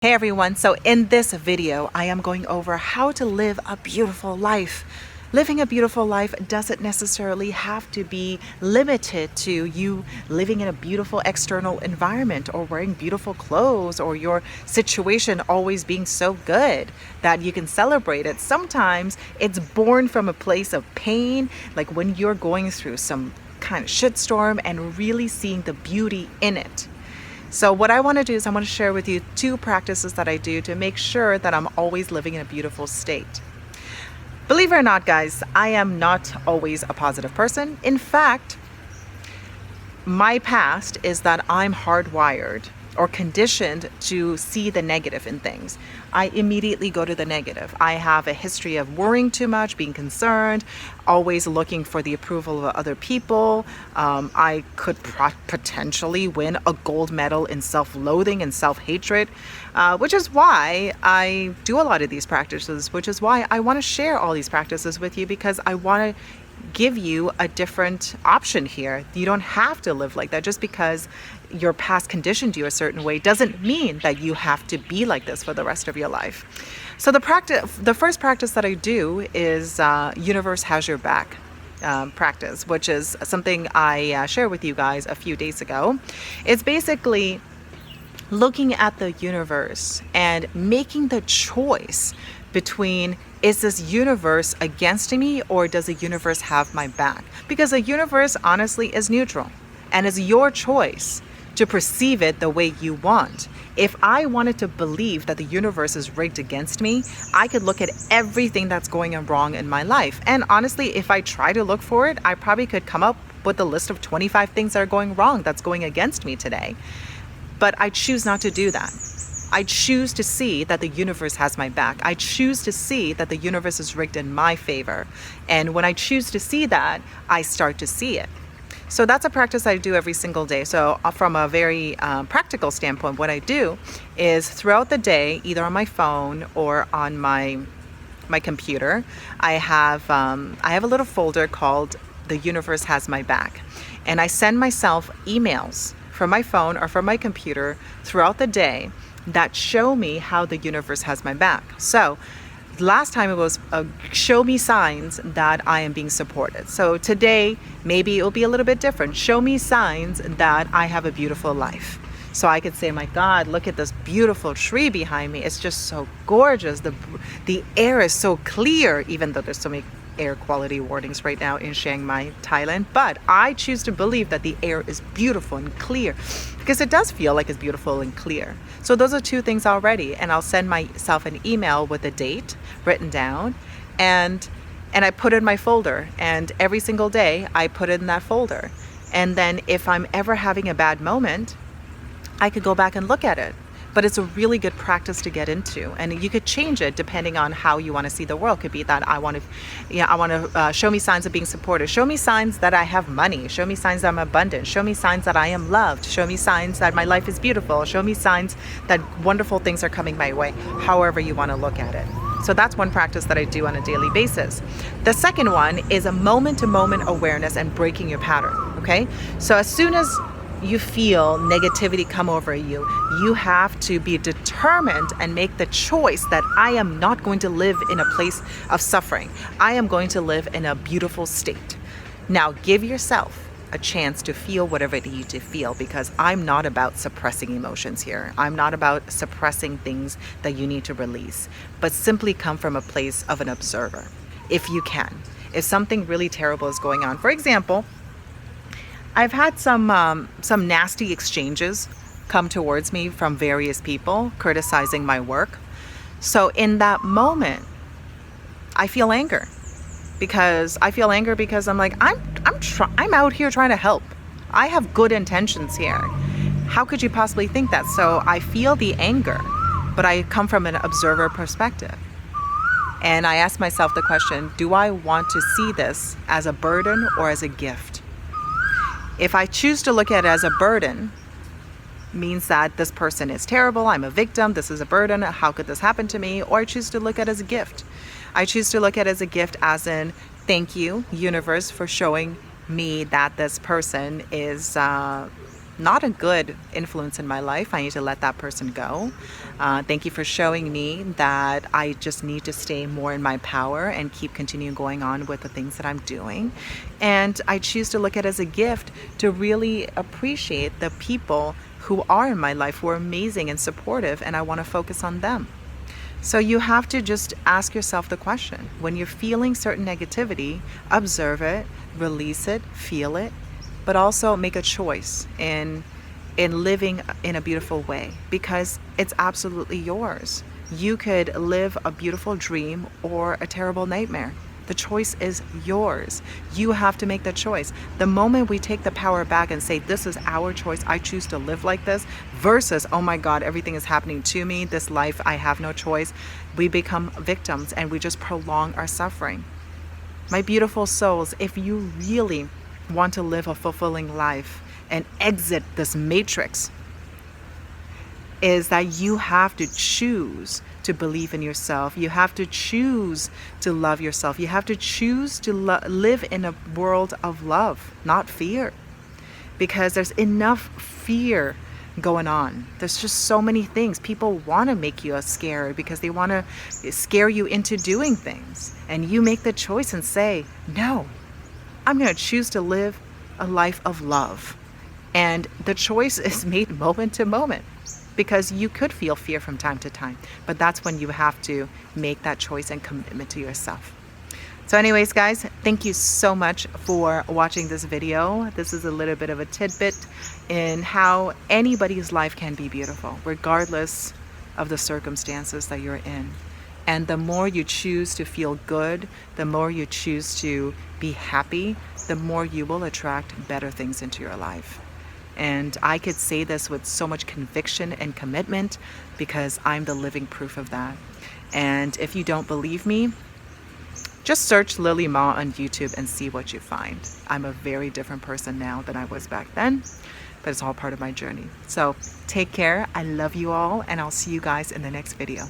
Hey everyone, so in this video, I am going over how to live a beautiful life. Living a beautiful life doesn't necessarily have to be limited to you living in a beautiful external environment or wearing beautiful clothes or your situation always being so good that you can celebrate it. Sometimes it's born from a place of pain, like when you're going through some kind of shitstorm and really seeing the beauty in it. So what I want to do is I want to share with you 2 practices that I do to make sure that I'm always living in a beautiful state. Believe it or not, guys, I am not always a positive person. In fact, my past is that I'm hardwired or conditioned to see the negative in things. I immediately go to the negative. I have a history of worrying too much, being concerned, always looking for the approval of other people. I could potentially win a gold medal in self-loathing and self-hatred, which is why I do a lot of these practices, which is why I want to share all these practices with you, because I want to give you a different option here. You don't have to live like that. Just because your past conditioned you a certain way doesn't mean that you have to be like this for the rest of your life. So the first practice that I do is universe has your back practice, which is something I shared with you guys a few days ago. It's basically looking at the universe and making the choice between, is this universe against me or does the universe have my back? Because the universe honestly is neutral, and it's your choice to perceive it the way you want. If I wanted to believe that the universe is rigged against me, I could look at everything that's going wrong in my life. And honestly, if I try to look for it, I probably could come up with a list of 25 things that are going wrong, that's going against me today. But I choose not to do that. I choose to see that the universe has my back. I choose to see that the universe is rigged in my favor. And when I choose to see that, I start to see it. So that's a practice I do every single day. So from a very practical standpoint, what I do is throughout the day, either on my phone or on my computer, I have a little folder called The Universe Has My Back. And I send myself emails from my phone or from my computer throughout the day that show me how the universe has my back. So last time it was show me signs that I am being supported. So today, maybe it'll be a little bit different. Show me signs that I have a beautiful life. So I could say, my God, look at this beautiful tree behind me. It's just so gorgeous. The air is so clear, even though there's so many air quality warnings right now in Chiang Mai, Thailand. But I choose to believe that the air is beautiful and clear, because it does feel like it's beautiful and clear. So those are 2 things already. And I'll send myself an email with a date written down, and I put it in my folder. And every single day I put it in that folder. And then if I'm ever having a bad moment, I could go back and look at it. But it's a really good practice to get into, and you could change it depending on how you want to see the world. Could be that I want to show me signs of being supported. Show me signs that I have money. Show me signs that I'm abundant. Show me signs that I am loved. Show me signs that my life is beautiful. Show me signs that wonderful things are coming my way. However you want to look at it. So that's one practice that I do on a daily basis. The second one is a moment-to-moment awareness and breaking your pattern. Okay, so as soon as you feel negativity come over you, you have to be determined and make the choice that I am not going to live in a place of suffering. I am going to live in a beautiful state. Now give yourself a chance to feel whatever you need to feel, because I'm not about suppressing emotions here. I'm not about suppressing things that you need to release, but simply come from a place of an observer, if you can. If something really terrible is going on, for example, I've had some nasty exchanges come towards me from various people criticizing my work. So in that moment, I feel anger, because I'm like, I'm out here trying to help. I have good intentions here. How could you possibly think that? So I feel the anger, but I come from an observer perspective. And I ask myself the question, do I want to see this as a burden or as a gift? If I choose to look at it as a burden, means that this person is terrible, I'm a victim, this is a burden, how could this happen to me? Or I choose to look at it as a gift. I choose to look at it as a gift, as in, thank you, universe, for showing me that this person is not a good influence in my life. I need to let that person go. Thank you for showing me that I just need to stay more in my power and keep continuing going on with the things that I'm doing. And I choose to look at it as a gift to really appreciate the people who are in my life, who are amazing and supportive, and I want to focus on them. So you have to just ask yourself the question. When you're feeling certain negativity, observe it, release it, feel it, but also make a choice in living in a beautiful way, because it's absolutely yours. You could live a beautiful dream or a terrible nightmare. The choice is yours. You have to make the choice. The moment we take the power back and say, this is our choice, I choose to live like this, versus, oh my God, everything is happening to me, this life, I have no choice, we become victims and we just prolong our suffering. My beautiful souls, if you really want to live a fulfilling life and exit this matrix, is that you have to choose to believe in yourself. You have to choose to love yourself. You have to choose to live in a world of love, not fear. Because there's enough fear going on. There's just so many things. People want to make you scared because they want to scare you into doing things. And you make the choice and say, no, I'm going to choose to live a life of love. And the choice is made moment to moment, because you could feel fear from time to time, but that's when you have to make that choice and commitment to yourself. So anyways, guys, thank you so much for watching this video. This is a little bit of a tidbit in how anybody's life can be beautiful, regardless of the circumstances that you're in. And the more you choose to feel good, the more you choose to be happy, the more you will attract better things into your life. And I could say this with so much conviction and commitment because I'm the living proof of that. And if you don't believe me, just search Lily Ma on YouTube and see what you find. I'm a very different person now than I was back then, but it's all part of my journey. So take care. I love you all, and I'll see you guys in the next video.